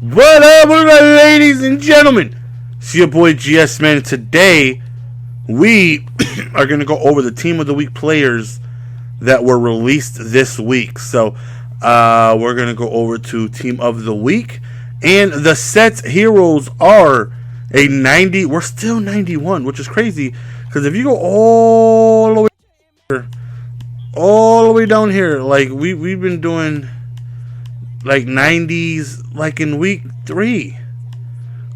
What up, ladies and gentlemen? It's your boy GS Man. Today, we are going to go over the Team of the Week players that were released this week. So, we're going to go over to Team of the Week. And the set heroes are a 90. We're still 91, which is crazy. Because if you go all the way down here, like we've been doing like 90s like in week 3,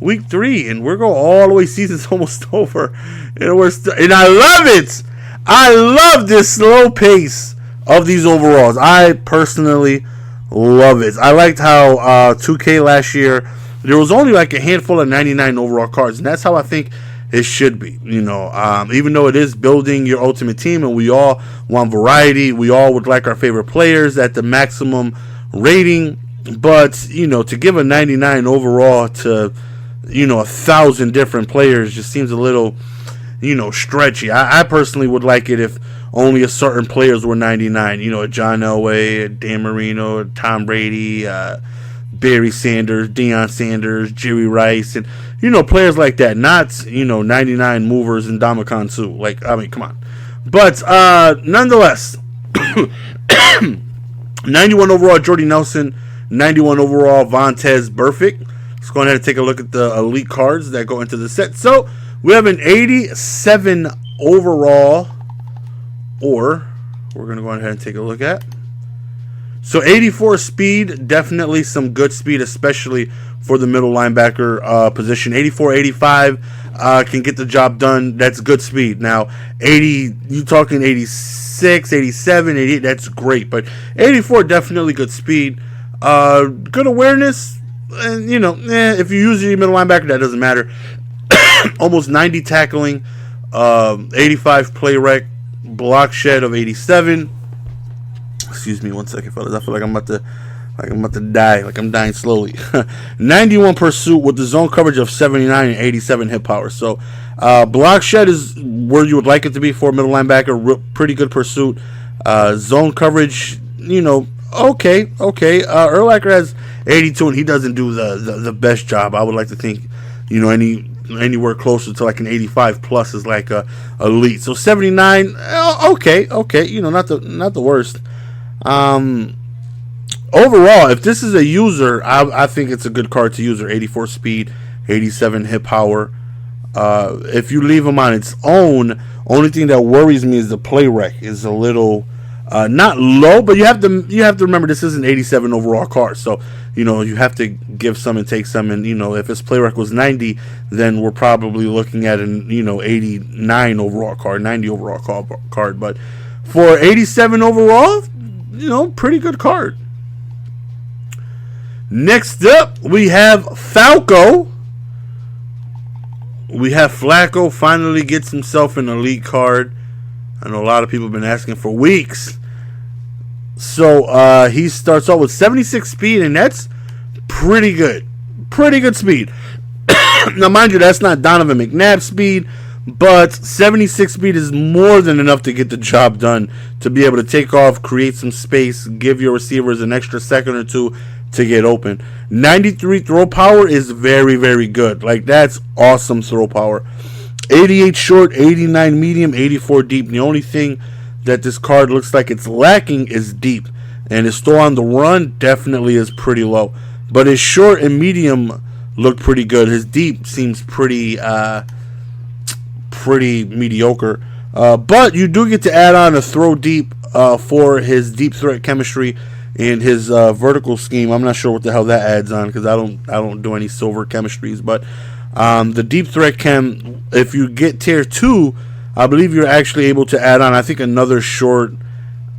and we're going all the way, season's almost over, and and I love it. I love this slow pace of these overalls. I personally love it. I liked how 2K last year there was only like a handful of 99 overall cards, and that's how I think it should be. You know, even though it is building your ultimate team and we all want variety, we all would like our favorite players at the maximum rating, but you know, to give a 99 overall to 1,000 different players just seems a little stretchy. I personally would like it if only a certain players were 99. A John Elway, a Dan Marino, Tom Brady, Barry Sanders, Deion Sanders, Jerry Rice, and players like that, not 99 movers and Ndamukong Suh. Like, I mean, come on. But nonetheless, 91 overall Jordy Nelson, 91 overall Vontes Burfict. Let's go ahead and take a look at the elite cards that go into the set. So we have an 87 overall, or we're going to go ahead and take a look at. So 84 speed, definitely some good speed, especially for the middle linebacker position. 84, 85 can get the job done. That's good speed. Now, 80, you talking 86, 87, 88, that's great. But 84, definitely good speed. Good awareness. And, if you use your middle linebacker, that doesn't matter. Almost 90 tackling, 85 play rec, block shed of 87. Excuse me one second, fellas. I feel like I'm about to die. Like I'm dying slowly. 91 pursuit with the zone coverage of 79 and 87 hit power. So, block shed is where you would like it to be for a middle linebacker. Pretty good pursuit. Zone coverage, okay. Urlacher has 82, and he doesn't do the best job. I would like to think, anywhere closer to like an 85 plus is like a elite. So 79, okay, not the worst. Overall, if this is a user, I think it's a good card to user. 84 speed, 87 hit power. If you leave him on its own, only thing that worries me is the play rec is a little not low, but you have to remember this is an 87 overall card, so you have to give some and take some, and if his play rec was 90, then we're probably looking at an 89 overall card, 90 overall card, but for 87 overall, pretty good card. Next up, we have Falco. We have Flacco finally gets himself an elite card. I know a lot of people have been asking for weeks. So he starts off with 76 speed, and that's pretty good. Pretty good speed. Now, mind you, that's not Donovan McNabb speed, but 76 speed is more than enough to get the job done, to be able to take off, create some space, give your receivers an extra second or two to get open. 93 throw power is very, very good. Like, that's awesome throw power. 88 short, 89 medium, 84 deep. The only thing that this card looks like it's lacking is deep. And his throw on the run definitely is pretty low. But his short and medium look pretty good. His deep seems pretty mediocre. But you do get to add on a throw deep for his deep threat chemistry and his vertical scheme. I'm not sure what the hell that adds on, because I don't do any silver chemistries. But the deep threat chem, if you get tier 2, I believe you're actually able to add on, I think, another short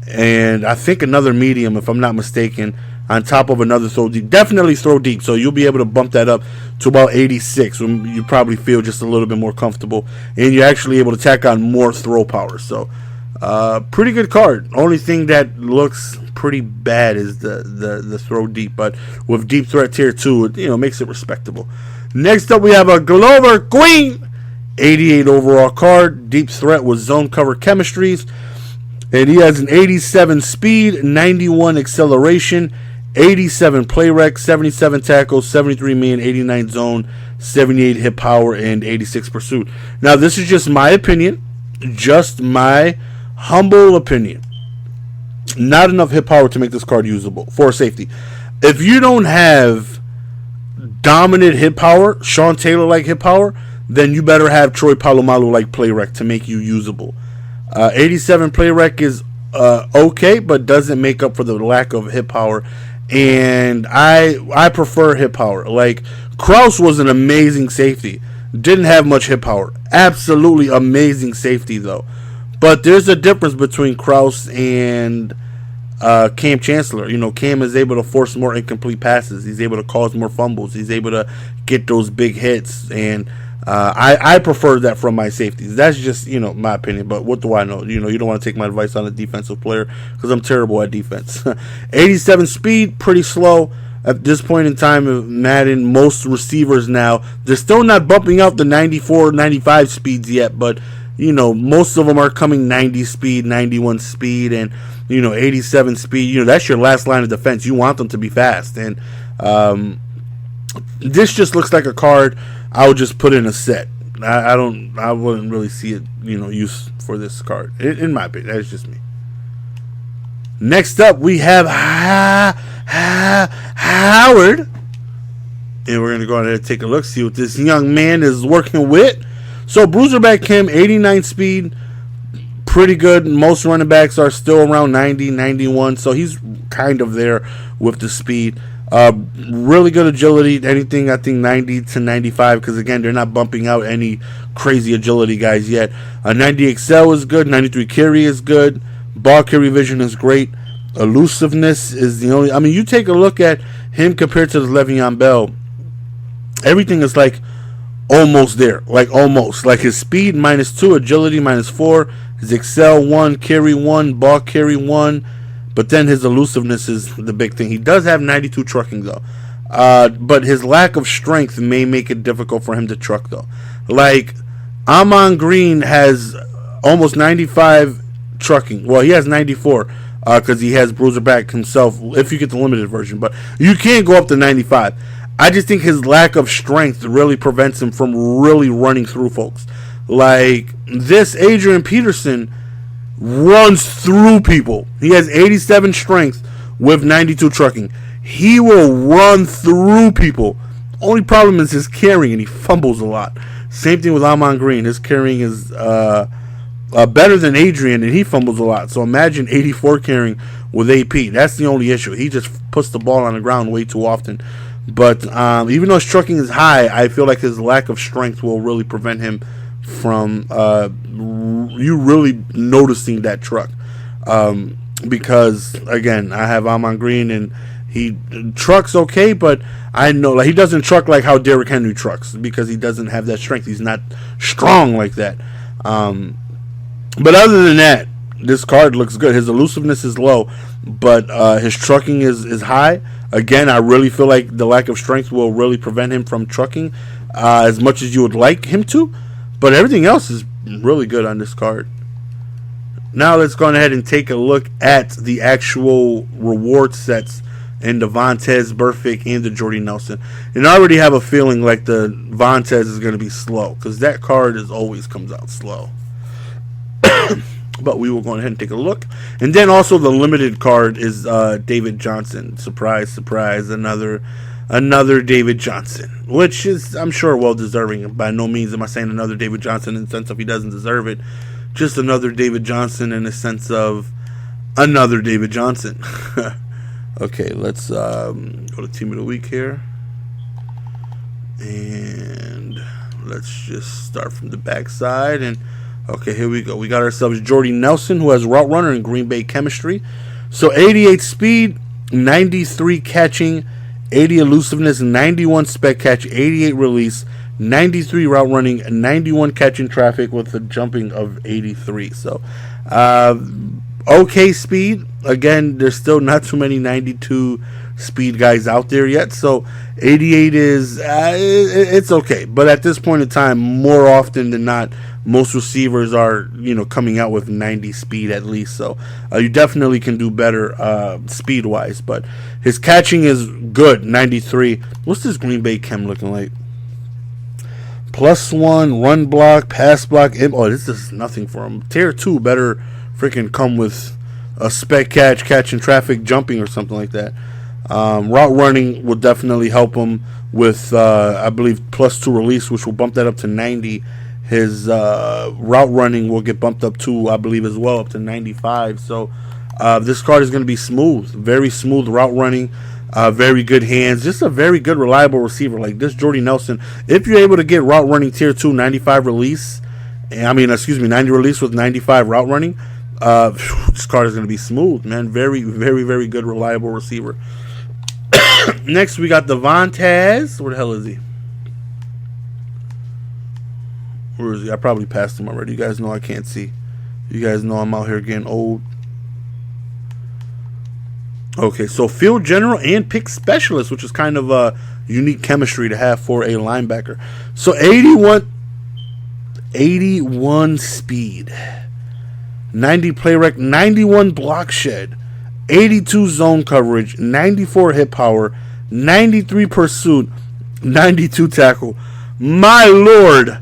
and I think another medium, if I'm not mistaken, on top of another throw deep. Definitely throw deep, so you'll be able to bump that up to about 86 when you probably feel just a little bit more comfortable, and you're actually able to tack on more throw power. So pretty good card. Only thing that looks pretty bad is the throw deep, but with deep threat tier 2, it makes it respectable. Next up, we have a Glover Queen, 88 overall card, deep threat with zone cover chemistries, and he has an 87 speed, 91 acceleration, 87 play rec, 77 tackles, 73 mean, 89 zone, 78 hit power, and 86 pursuit. Now, this is just my opinion, just my humble opinion. Not enough hit power to make this card usable for safety. If you don't have dominant hit power, Sean Taylor-like hit power, then you better have Troy Polamalu-like play rec to make you usable. 87 play rec is okay, but doesn't make up for the lack of hit power. And I prefer hit power. Like, Krause was an amazing safety. Didn't have much hit power. Absolutely amazing safety, though. But there's a difference between Krause and Cam Chancellor. You know, Cam is able to force more incomplete passes. He's able to cause more fumbles. He's able to get those big hits. And I prefer that from my safeties. That's just, you know, my opinion. But what do I know? You know, you don't want to take my advice on a defensive player because I'm terrible at defense. 87 speed, pretty slow. At this point in time of Madden, most receivers now, they're still not bumping out the 94, 95 speeds yet, but, you know, most of them are coming 90 speed, 91 speed, and, you know, 87 speed. You know, that's your last line of defense. You want them to be fast. And this just looks like a card I would just put in a set. I wouldn't really see it, you know, use for this card. In my opinion, that's just me. Next up, we have Howard. And we're going to go ahead and take a look, see what this young man is working with. So, Bruiserback Kim, 89 speed, pretty good. Most running backs are still around 90, 91, so he's kind of there with the speed. Really good agility, anything I think 90 to 95, because again, they're not bumping out any crazy agility guys yet. 90 excel is good, 93 carry is good, ball carry vision is great. Elusiveness is the only, I mean, you take a look at him compared to the Le'Veon Bell, everything is like almost there, like almost. Like his speed -2, agility -4, his excel 1, carry 1, ball carry 1, but then his elusiveness is the big thing. He does have 92 trucking though, but his lack of strength may make it difficult for him to truck though. Like Amon Green has almost 95 trucking. Well, he has 94 because he has Bruiserback himself if you get the limited version, but you can't go up to 95. I just think his lack of strength really prevents him from really running through folks. Like this Adrian Peterson runs through people. He has 87 strength with 92 trucking. He will run through people. Only problem is his carrying, and he fumbles a lot. Same thing with Amon Green. His carrying is better than Adrian, and he fumbles a lot. So imagine 84 carrying with AP. That's the only issue. He just puts the ball on the ground way too often. But even though his trucking is high, I feel like his lack of strength will really prevent him from you really noticing that truck. Because, again, I have Amon Green, and he trucks okay, but I know like he doesn't truck like how Derrick Henry trucks because he doesn't have that strength. He's not strong like that. But other than that, this card looks good. His elusiveness is low, but his trucking is high. Again, I really feel like the lack of strength will really prevent him from trucking as much as you would like him to. But everything else is really good on this card. Now let's go ahead and take a look at the actual reward sets in the Vontes Burfict and the Jordy Nelson. And I already have a feeling like the Vontes is going to be slow because that card always comes out slow. But we will go ahead and take a look. And then also the limited card is David Johnson. Surprise, surprise, another David Johnson, which is, I'm sure, well-deserving. By no means am I saying another David Johnson in the sense of he doesn't deserve it. Just another David Johnson in the sense of another David Johnson. Okay, let's go to Team of the Week here. And let's just start from the backside. And okay, here we go. We got ourselves Jordy Nelson, who has route runner and Green Bay chemistry. So 88 speed, 93 catching, 80 elusiveness, 91 spec catch, 88 release, 93 route running, 91 catching traffic with a jumping of 83. So, okay speed. Again, there's still not too many 92 speed guys out there yet. So 88 is it's okay. But at this point in time, more often than not, most receivers are, coming out with 90 speed at least. So you definitely can do better speed-wise. But His catching is good, 93. What's this Green Bay chem looking like? +1, run block, pass block. Oh, this is nothing for him. Tier 2 better freaking come with a spec catch, catching traffic, jumping, or something like that. Route running will definitely help him with, I believe, +2 release, which will bump that up to 90. His route running will get bumped up to, I believe, as well, up to 95. So this card is going to be smooth, very smooth route running, very good hands, just a very good, reliable receiver like this Jordy Nelson. If you're able to get route running tier 2, 95 release, 90 release with 95 route running, this card is going to be smooth, man. Very, very, very good, reliable receiver. Next, we got the Vontes. Where the hell is he? Where is he? I probably passed him already. You guys know I can't see. You guys know I'm out here getting old. Okay, so field general and pick specialist, which is kind of a unique chemistry to have for a linebacker. So 81 speed, 90 play rec, 91 block shed, 82 zone coverage, 94 hit power, 93 pursuit, 92 tackle. My lord,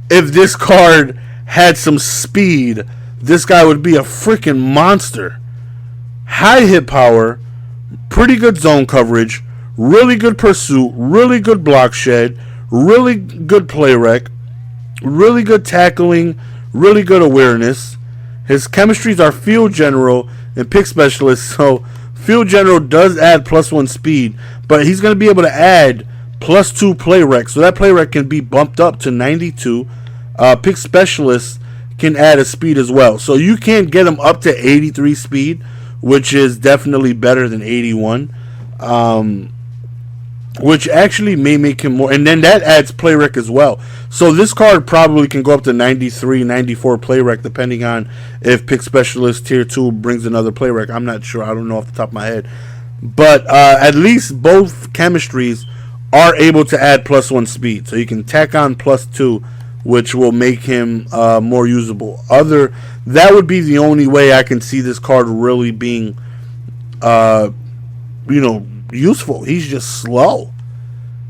if this card had some speed, this guy would be a freaking monster. High hit power, pretty good zone coverage, really good pursuit, really good block shed, really good play rec, really good tackling, really good awareness. His chemistries are field general and pick specialist, so field general does add +1 speed, but he's going to be able to add +2 play rec, so that play rec can be bumped up to 92. Pick specialist can add a speed as well, so you can get him up to 83 speed, which is definitely better than 81, which actually may make him more. And then that adds play rec as well. So this card probably can go up to 93, 94 play rec, depending on if pick specialist tier 2 brings another play rec. I'm not sure. I don't know off the top of my head. But at least both chemistries are able to add +1 speed. So you can tack on +2, which will make him more usable. That would be the only way I can see this card really being, useful. He's just slow.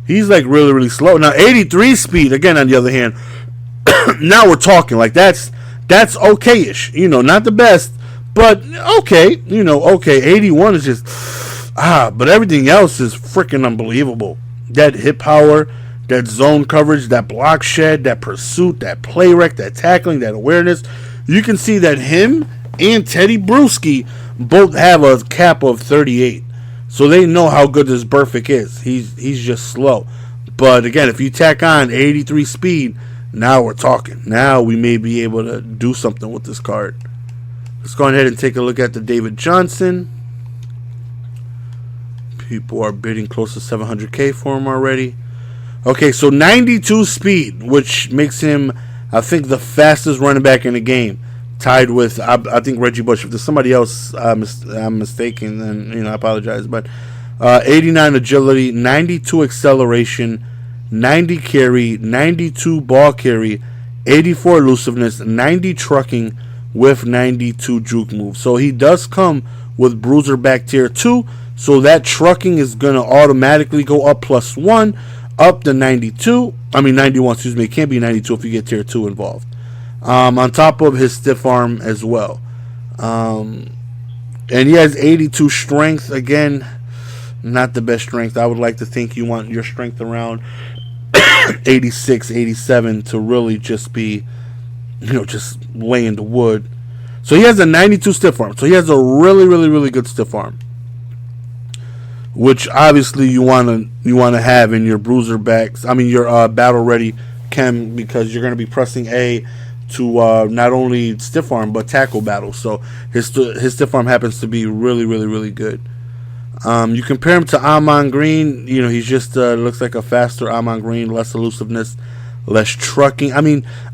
He's like really, really slow. Now 83 speed, again, on the other hand, now we're talking. Like that's okay-ish. Not the best, but okay. Okay. 81 is just but everything else is freaking unbelievable. That hit power, that zone coverage, that block shed, that pursuit, that play rec, that tackling, that awareness. You can see that him and Teddy Bruschi both have a cap of 38. So they know how good this Burfict is. He's just slow. But again, if you tack on 83 speed, now we're talking. Now we may be able to do something with this card. Let's go ahead and take a look at the David Johnson. People are bidding close to 700K for him already. Okay, so 92 speed, which makes him, I think, the fastest running back in the game, tied with, I think, Reggie Bush. If there's somebody else I'm mistaken, then I apologize. But 89 agility, 92 acceleration, 90 carry, 92 ball carry, 84 elusiveness, 90 trucking with 92 juke move. So he does come with bruiser back tier 2, so that trucking is going to automatically go up +1. Up to 91, It can't be 92 if you get tier 2 involved. On top of his stiff arm as well. And he has 82 strength. Again, not the best strength. I would like to think you want your strength around 86, 87 to really just be, just laying the wood. So he has a 92 stiff arm. So he has a really, really, really good stiff arm, which obviously you want to have in your bruiser backs. Your battle ready chem, because you're going to be pressing A to not only stiff arm but tackle battle. So his stiff arm happens to be really, really, really good. You compare him to Amon Green. He's just looks like a faster Amon Green, less elusiveness, less trucking.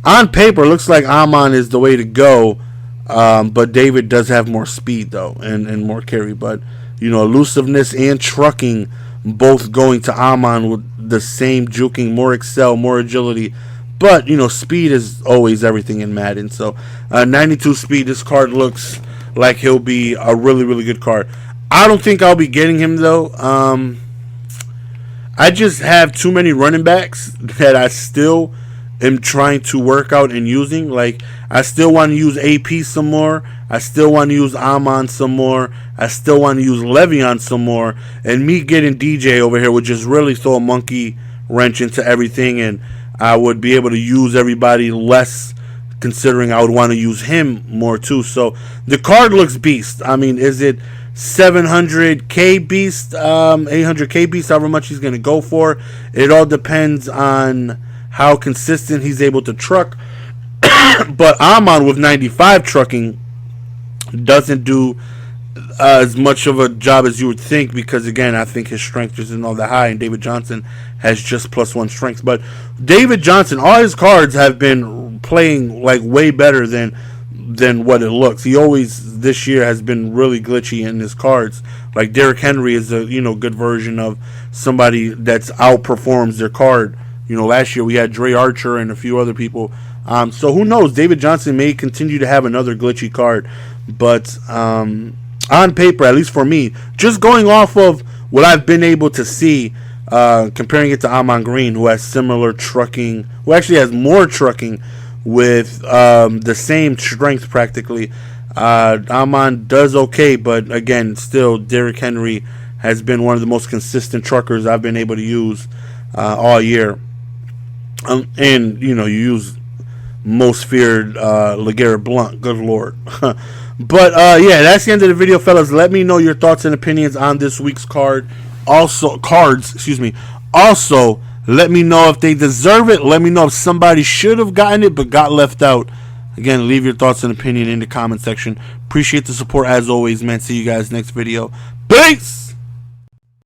On paper, it looks like Amon is the way to go, but David does have more speed though, and more carry, but. Elusiveness and trucking both going to Amon with the same juking, more excel, more agility. But, speed is always everything in Madden. So, 92 speed, this card looks like he'll be a really, really good card. I don't think I'll be getting him though. I just have too many running backs that I still am trying to work out and using. Like, I still want to use AP some more. I still want to use Amon some more. I still want to use Le'Veon some more. And me getting DJ over here would just really throw a monkey wrench into everything, and I would be able to use everybody less, considering I would want to use him more too. So the card looks beast. I mean, is it 700k beast, 800k beast, however much he's going to go for? It all depends on how consistent he's able to truck. But Amon with 95 trucking doesn't do as much of a job as you would think, because again, I think his strength isn't all that high, and David Johnson has just +1 strength. But David Johnson, all his cards have been playing like way better than what it looks. He always this year has been really glitchy in his cards. Like Derrick Henry is a good version of somebody that's outperforms their card. Last year we had Dre Archer and a few other people. So who knows? David Johnson may continue to have another glitchy card, but on paper, at least for me, just going off of what I've been able to see, comparing it to Amon Green, who has similar trucking, who actually has more trucking with the same strength practically. Amon does okay, but again, still, Derrick Henry has been one of the most consistent truckers I've been able to use all year. And, you use most feared LeGarrette Blount. Good Lord. But, yeah, that's the end of the video, fellas. Let me know your thoughts and opinions on this week's cards. Also, let me know if they deserve it. Let me know if somebody should have gotten it but got left out. Again, leave your thoughts and opinion in the comment section. Appreciate the support as always, man. See you guys next video. Peace!